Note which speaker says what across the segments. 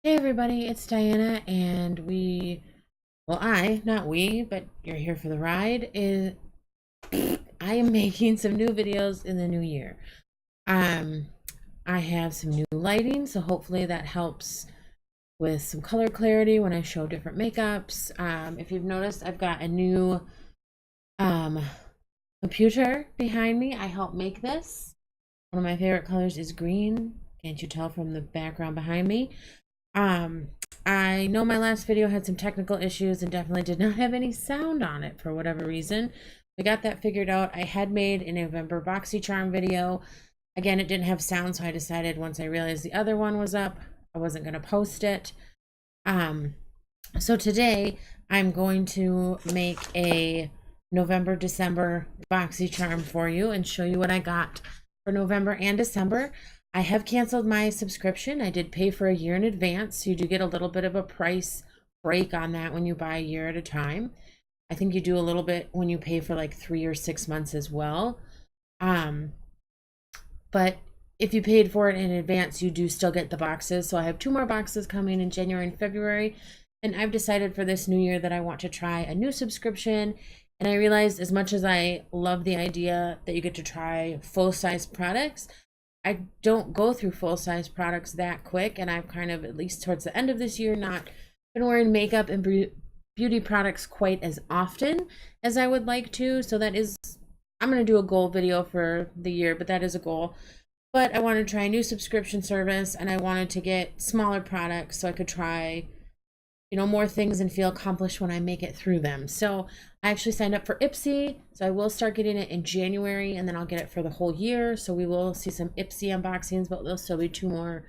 Speaker 1: Hey everybody, it's Diana, and not we, but you're here for the ride. I am making some new videos in the new year. Um, I have some new lighting, so hopefully that helps with some color clarity when I show different makeups. If you've noticed, I've got a new um computer behind me. I helped make this. One of my favorite colors is green. Can't you tell from the background behind me? Um, I know my last video had some technical issues and definitely did not have any sound on it for whatever reason. We got that figured out. I had made a November Boxy Charm video. Again, it didn't have sound, so I decided once I realized the other one was up, I wasn't going to post it. So today I'm going to make a November, December Boxy Charm for you and show you what I got for November and December. I have canceled my subscription. I did pay for a year in advance, so you do get a little bit of a price break on that when you buy a year at a time. I think you do a little bit when you pay for like 3 or 6 months as well. But if you paid for it in advance, you do still get the boxes. So I have 2 more boxes coming in January and February. And I've decided for this new year that I want to try a new subscription. And I realized as much as I love the idea that you get to try full-size products, I don't go through full-size products that quick. And I've kind of, at least towards the end of this year, not been wearing makeup and beauty products quite as often as I would like to. So that is, I'm going to do a goal video for the year, but that is a goal. But I wanted to try a new subscription service, and I wanted to get smaller products so I could try, more things and feel accomplished when I make it through them. So I actually signed up for Ipsy, so I will start getting it in January, and then I'll get it for the whole year. So we will see some Ipsy unboxings, but there'll still be 2 more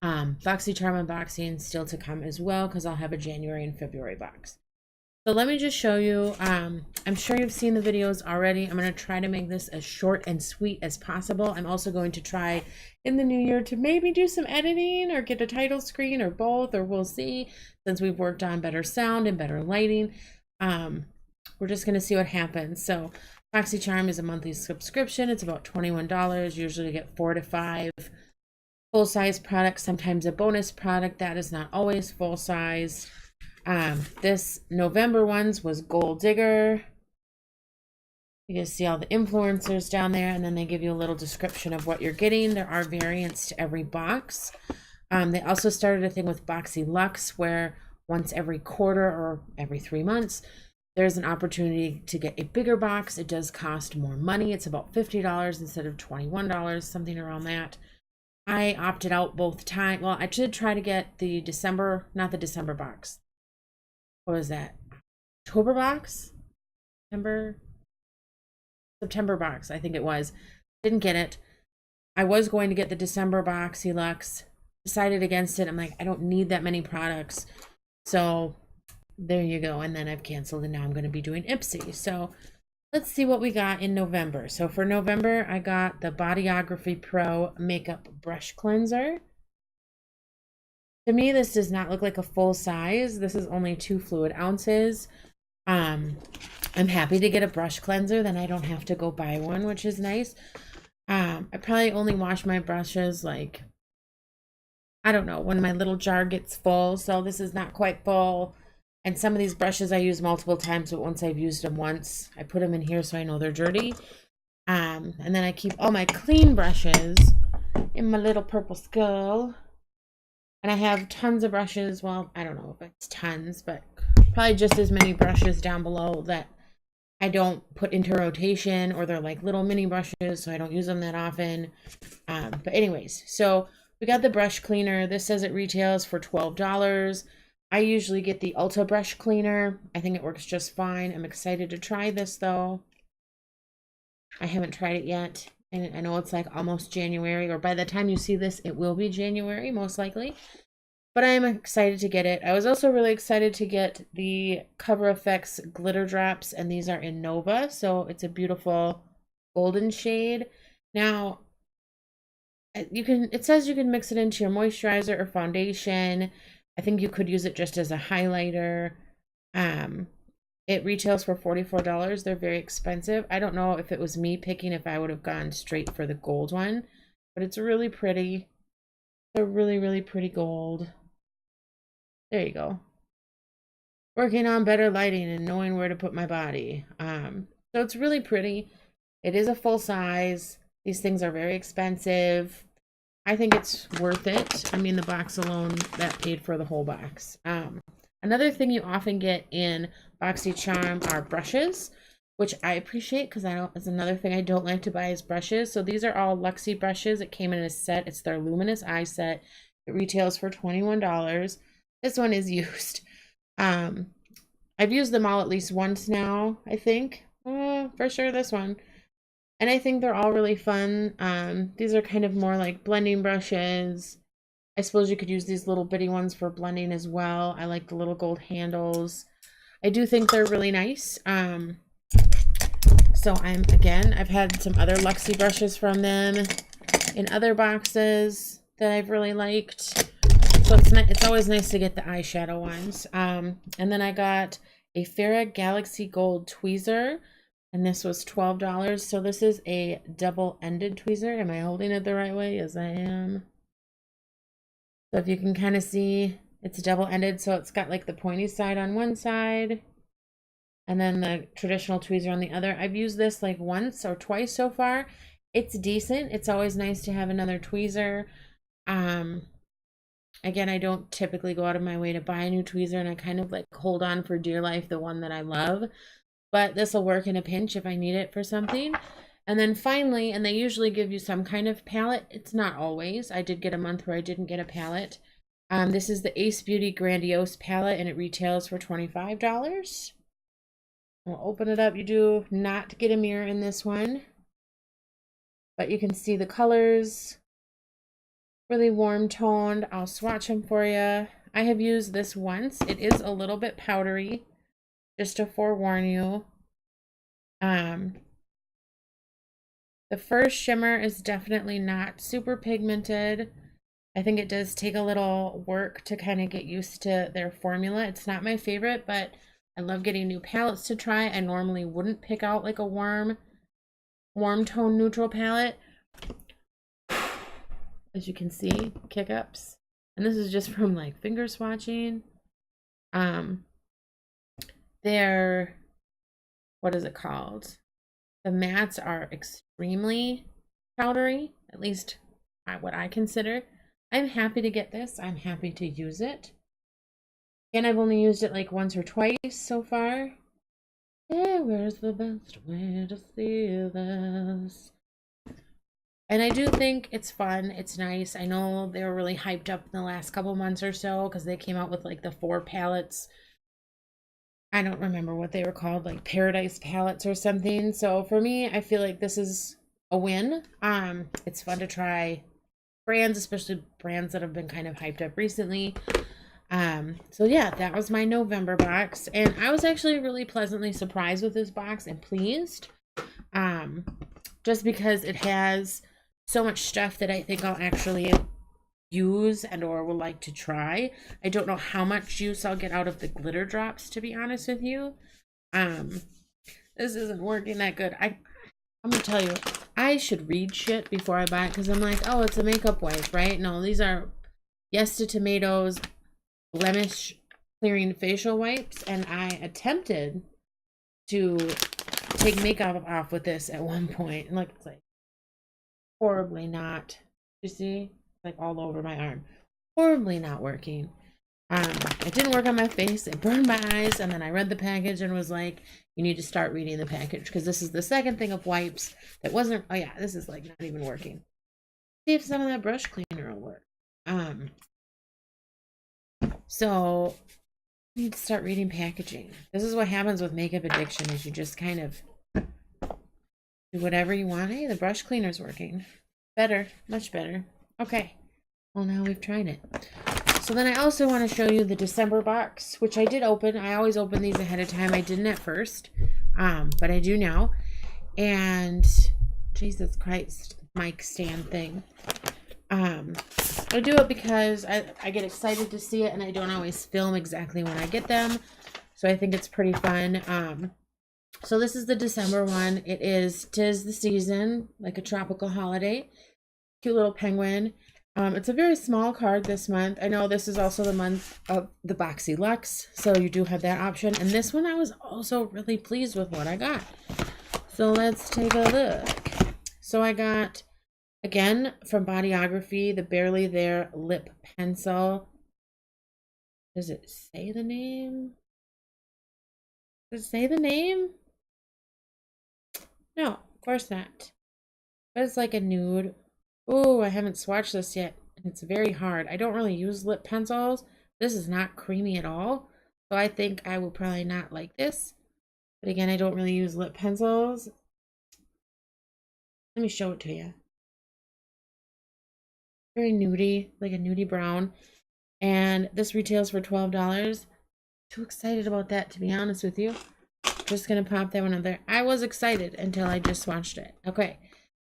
Speaker 1: Boxy Charm unboxings still to come as well, because I'll have a January and February box. So let me just show you. I'm sure you've seen the videos already. I'm going to try to make this as short and sweet as possible. I'm also going to try in the new year to maybe do some editing or get a title screen or both, or we'll see, since we've worked on better sound and better lighting. We're just going to see what happens. So Boxy Charm is a monthly subscription. It's about $21. Usually you get 4 to 5 full-size products, sometimes a bonus product that is not always full-size. This November ones was Gold Digger. You can see all the influencers down there, and then they give you a little description of what you're getting. There are variants to every box. They also started a thing with Boxy Luxe, where once every quarter or every 3 months, there's an opportunity to get a bigger box. It does cost more money. It's about $50 instead of $21, something around that. I opted out both times. Well, I did try to get the December, not the December box. What was that? October box? September box, I think it was. Didn't get it. I was going to get the December Boxy Luxe. Decided against it. I'm like, I don't need that many products. So there you go. And then I've canceled, and now I'm going to be doing Ipsy. So let's see what we got in November. So for November, I got the Bodyography Pro Makeup Brush Cleanser. To me, this does not look like a full size. This is only 2 fluid ounces. I'm happy to get a brush cleanser, then I don't have to go buy one, which is nice. I probably only wash my brushes like, I don't know, when my little jar gets full. So this is not quite full. And some of these brushes I use multiple times, but once I've used them once, I put them in here so I know they're dirty. And then I keep all my clean brushes in my little purple skull. And I have tons of brushes. Well, I don't know if it's tons, but probably just as many brushes down below that I don't put into rotation, or they're like little mini brushes, so I don't use them that often. But anyways, so we got the brush cleaner. This says it retails for $12. I usually get the Ulta brush cleaner. I think it works just fine. I'm excited to try this though. I haven't tried it yet. And I know it's like almost January, or by the time you see this, it will be January, most likely. But I am excited to get it. I was also really excited to get the Cover FX glitter drops, and these are in Nova. So it's a beautiful golden shade. Now, it says you can mix it into your moisturizer or foundation. I think you could use it just as a highlighter. It retails for $44. They're very expensive. I don't know if it was me picking, if I would have gone straight for the gold one, but it's really pretty. They're really, really pretty gold. There you go. Working on better lighting and knowing where to put my body. So it's really pretty. It is a full size. These things are very expensive. I think it's worth it. I mean, the box alone, that paid for the whole box. Another thing you often get in Boxy Charm are brushes, which I appreciate because it's another thing I don't like to buy is brushes. So these are all Luxie brushes. It came in a set. It's their Luminous Eye set. It retails for $21. This one is used. I've used them all at least once now, I think. For sure this one. And I think they're all really fun. These are kind of more like blending brushes. I suppose you could use these little bitty ones for blending as well. I like the little gold handles. I do think they're really nice. So I've had some other Luxie brushes from them in other boxes that I've really liked. So it's always nice to get the eyeshadow ones. And then I got a Farrah Galaxy Gold tweezer, and this was $12. So this is a double-ended tweezer. Am I holding it the right way? Yes, I am. So if you can kind of see, it's double-ended. So it's got like the pointy side on one side and then the traditional tweezer on the other. I've used this like once or twice so far. It's decent. It's always nice to have another tweezer. Again, I don't typically go out of my way to buy a new tweezer, and I kind of like hold on for dear life the one that I love. But this will work in a pinch if I need it for something. And then finally, and they usually give you some kind of palette. It's not always. I did get a month where I didn't get a palette. This is the Ace Beauty Grandiose palette, and it retails for $25. We'll open it up. You do not get a mirror in this one, but you can see the colors. Really warm toned. I'll swatch them for you. I have used this once. It is a little bit powdery, just to forewarn you. The first shimmer is definitely not super pigmented. I think it does take a little work to kind of get used to their formula. It's not my favorite, but I love getting new palettes to try. I normally wouldn't pick out like a warm tone neutral palette. As you can see, kick-ups. And this is just from like finger swatching. They're, what is it called? The mattes are extremely powdery, at least what I consider. I'm happy to get this. I'm happy to use it. Again, I've only used it like once or twice so far. Yeah, where's the best way to see this? And I do think it's fun. It's nice. I know they were really hyped up in the last couple months or so because they came out with like the 4 palettes. I don't remember what they were called, like Paradise palettes or something. So for me, I feel like this is a win. It's fun to try brands, especially brands that have been kind of hyped up recently. So yeah, that was my November box, and I was actually really pleasantly surprised with this box and pleased. Just because it has so much stuff that I think I'll actually use and or would like to try. I don't know how much use I'll get out of the glitter drops, to be honest with you. This isn't working that good. I'm gonna tell you, I should read shit before I buy it because I'm like, oh, it's a makeup wipe, right? No, these are Yes to Tomatoes blemish clearing facial wipes, and I attempted to take makeup off with this at one point, and look, it's like horribly not. You see, like all over my arm, horribly not working. It didn't work on my face. It burned my eyes, and then I read the package and was like, you need to start reading the package because this is the second thing of wipes that wasn't. Oh yeah, this is like not even working. See if some of that brush cleaner will work. So I need to start reading packaging. This is what happens with makeup addiction, is you just kind of do whatever you want. Hey, the brush cleaner's working. Better, much better. Okay, well now we've tried it. So then I also want to show you the December box, which I did open. I always open these ahead of time. I didn't at first, but I do now. And Jesus Christ, mic stand thing. I do it because I get excited to see it, and I don't always film exactly when I get them. So I think it's pretty fun. So this is the December one. It is 'Tis the Season, like a tropical holiday. Cute little penguin. It's a very small card this month. I know this is also the month of the Boxy Lux, so you do have that option. And this one I was also really pleased with what I got. So let's take a look. So I got, again, from Bodyography, the Barely There Lip Pencil. Does it say the name? Does it say the name? No, of course not. But it's like a nude. Oh, I haven't swatched this yet. And it's very hard. I don't really use lip pencils. This is not creamy at all. So I think I will probably not like this. But again, I don't really use lip pencils. Let me show it to you. Very nudie, like a nudie brown. And this retails for $12. Too excited about that, to be honest with you. Just gonna pop that one up there. I was excited until I just swatched it. Okay.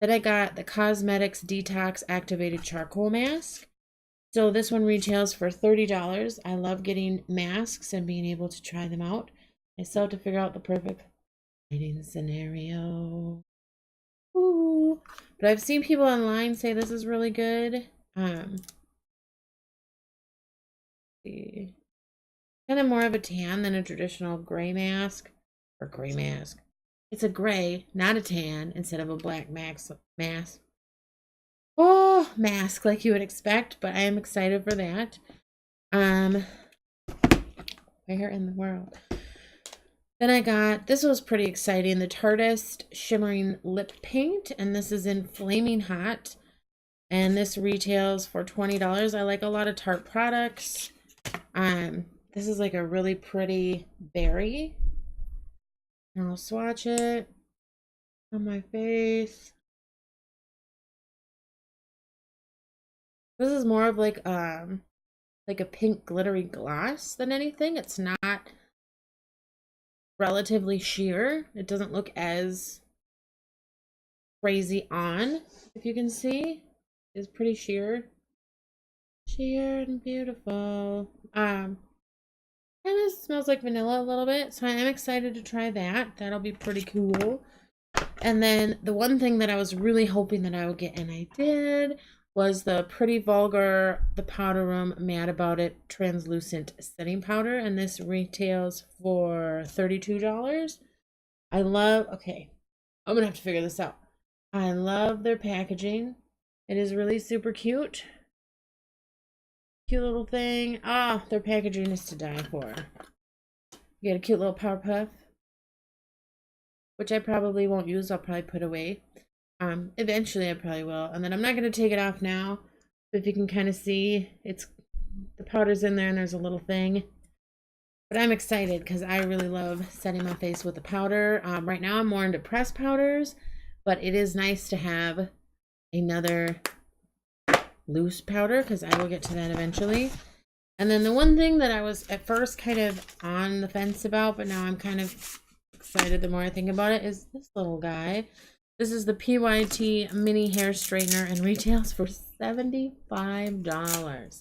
Speaker 1: Then I got the Cosmetics Detox Activated Charcoal Mask. So this one retails for $30. I love getting masks and being able to try them out. I still have to figure out the perfect lighting scenario. Ooh. But I've seen people online say this is really good. See. Kind of more of a tan than a traditional gray mask. Or gray mask. It's a gray, not a tan, instead of a black mask. Oh, mask like you would expect, but I am excited for that. Where in the world? Then I got, this was pretty exciting, the Tarteist Shimmering Lip Paint, and this is in Flaming Hot. And this retails for $20. I like a lot of Tarte products. This is like a really pretty berry. And I'll swatch it on my face. This is more of like a pink glittery gloss than anything. It's not relatively sheer. It doesn't look as crazy on, if you can see. It's pretty sheer. Sheer and beautiful. Kind of smells like vanilla a little bit, so I am excited to try that. That'll be pretty cool. And then the one thing that I was really hoping that I would get, and I did, was the Pretty Vulgar, the Powder Room Mad About It Translucent Setting Powder. And this retails for $32. I love, okay, I'm going to have to figure this out. I love their packaging. It is really super cute. Cute little thing. Ah, their packaging is to die for. You get a cute little Power Puff, which I probably won't use. I'll probably put away. Eventually I probably will. And then I'm not going to take it off now. But if you can kind of see, it's the powder's in there and there's a little thing. But I'm excited because I really love setting my face with the powder. Right now I'm more into pressed powders, but it is nice to have another loose powder because I will get to that eventually. And then the one thing that I was at first kind of on the fence about, but now I'm kind of excited the more I think about it, is this little guy. This is the PYT Mini Hair Straightener and retails for $75.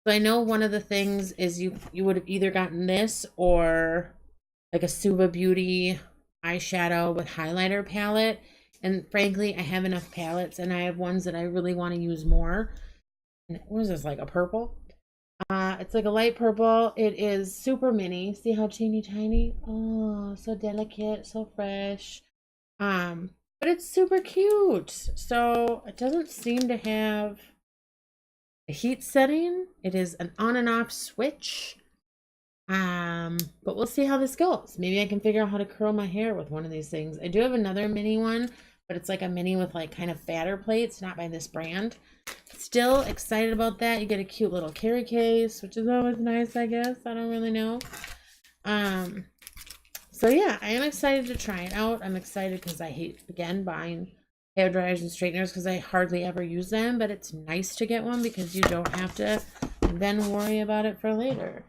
Speaker 1: So I know one of the things is you would have either gotten this or like a Suva Beauty eyeshadow with highlighter palette. And frankly, I have enough palettes and I have ones that I really want to use more. And what is this, like a purple? It's like a light purple. It is super mini. See how teeny tiny? Oh, so delicate, so fresh. But it's super cute. So it doesn't seem to have a heat setting. It is an on and off switch. But we'll see how this goes. Maybe I can figure out how to curl my hair with one of these things. I do have another mini one, but it's like a mini with like kind of fatter plates, not by this brand. Still excited about that. You get a cute little carry case, which is always nice, I guess. I don't really know. So yeah, I am excited to try it out. I'm excited because I hate, again, buying hair dryers and straighteners because I hardly ever use them, but it's nice to get one because you don't have to then worry about it for later.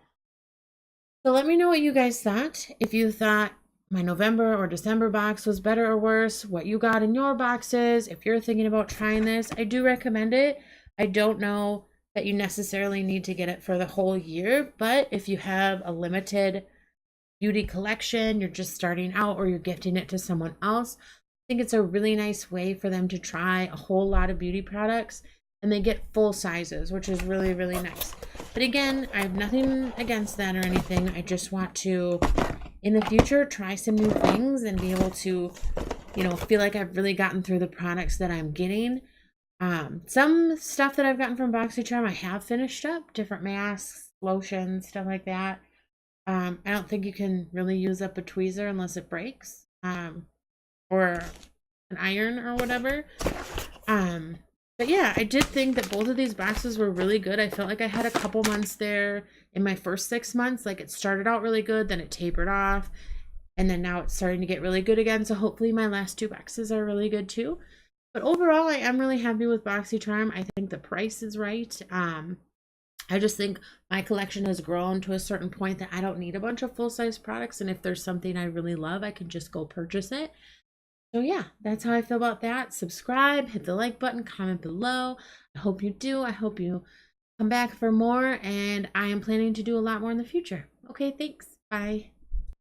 Speaker 1: So let me know what you guys thought. If you thought my November or December box was better or worse, what you got in your boxes. If you're thinking about trying this, I do recommend it. I don't know that you necessarily need to get it for the whole year, but if you have a limited beauty collection, you're just starting out, or you're gifting it to someone else, I think it's a really nice way for them to try a whole lot of beauty products and they get full sizes, which is really, really nice. But again, I have nothing against that or anything. I just want to, in the future, try some new things and be able to, you know, feel like I've really gotten through the products that I'm getting. Some stuff that I've gotten from Boxy Charm I have finished up, different masks, lotions, stuff like that. I don't think you can really use up a tweezer unless it breaks, or an iron or whatever. But yeah, I did think that both of these boxes were really good. I felt like I had a couple months there in my first 6 months. Like it started out really good, then it tapered off, and then now it's starting to get really good again. So hopefully my last 2 boxes are really good too. But overall, I am really happy with Boxy Charm. I think the price is right. I just think my collection has grown to a certain point that I don't need a bunch of full-size products. And if there's something I really love, I can just go purchase it. So yeah, that's how I feel about that. Subscribe, hit the like button, comment below. I hope you do. I hope you come back for more. And I am planning to do a lot more in the future. Okay, thanks. Bye.